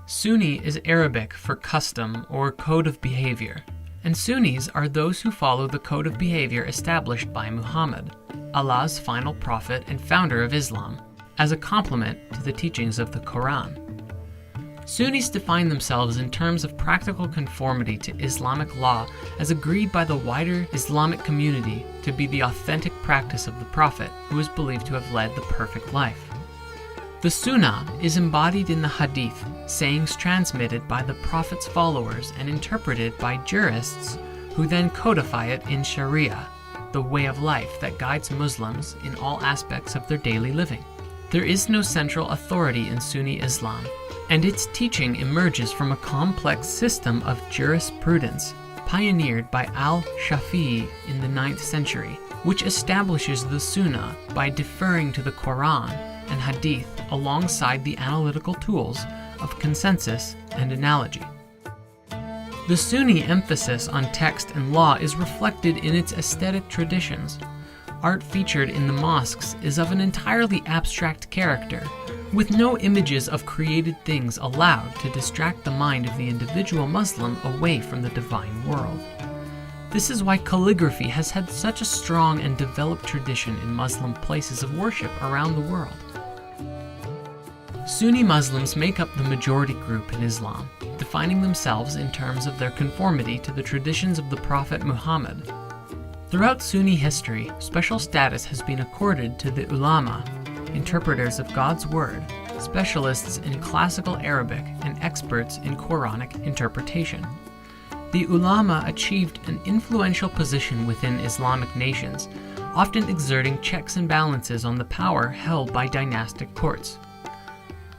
Sunni is Arabic for custom or code of behavior, and Sunnis are those who follow the code of behavior established by Muhammad, Allah's final prophet and founder of Islam, as a complement to the teachings of the Qur'an. Sunnis define themselves in terms of practical conformity to Islamic law as agreed by the wider Islamic community to be the authentic practice of the Prophet, who is believed to have led the perfect life. The Sunnah is embodied in the Hadith, sayings transmitted by the Prophet's followers and interpreted by jurists who then codify it in Sharia, the way of life that guides Muslims in all aspects of their daily living. There is no central authority in Sunni Islam, and its teaching emerges from a complex system of jurisprudence pioneered by al-Shafi'i in the 9th century, which establishes the Sunnah by deferring to the Qur'an and Hadith alongside the analytical tools of consensus and analogy. The Sunni emphasis on text and law is reflected in its aesthetic traditions. Art featured in the mosques is of an entirely abstract character, with no images of created things allowed to distract the mind of the individual Muslim away from the divine world. This is why calligraphy has had such a strong and developed tradition in Muslim places of worship around the world. Sunni Muslims make up the majority group in Islam, defining themselves in terms of their conformity to the traditions of the Prophet Muhammad. Throughout Sunni history, special status has been accorded to the ulama, interpreters of God's Word, specialists in classical Arabic, and experts in Quranic interpretation. The ulama achieved an influential position within Islamic nations, often exerting checks and balances on the power held by dynastic courts.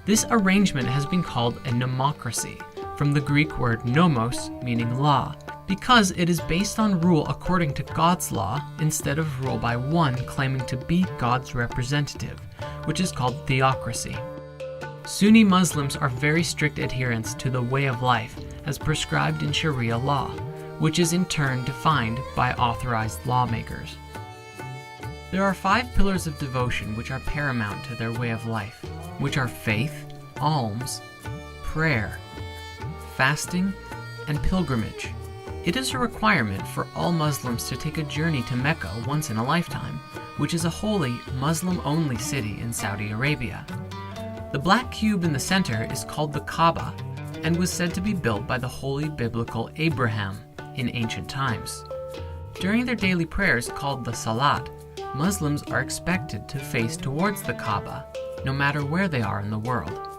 This arrangement has been called a nomocracy, from the Greek word nomos, meaning law, because it is based on rule according to God's law instead of rule by one claiming to be God's representative, which is called theocracy. Sunni Muslims are very strict adherents to the way of life as prescribed in Sharia law, which is in turn defined by authorized lawmakers. There are 5 pillars of devotion which are paramount to their way of life, which are faith, alms, prayer, fasting, and pilgrimage. It is a requirement for all Muslims to take a journey to Mecca once in a lifetime, which is a holy, Muslim-only city in Saudi Arabia. The black cube in the center is called the Kaaba and was said to be built by the holy biblical Abraham in ancient times. During their daily prayers called the Salat, Muslims are expected to face towards the Kaaba, no matter where they are in the world.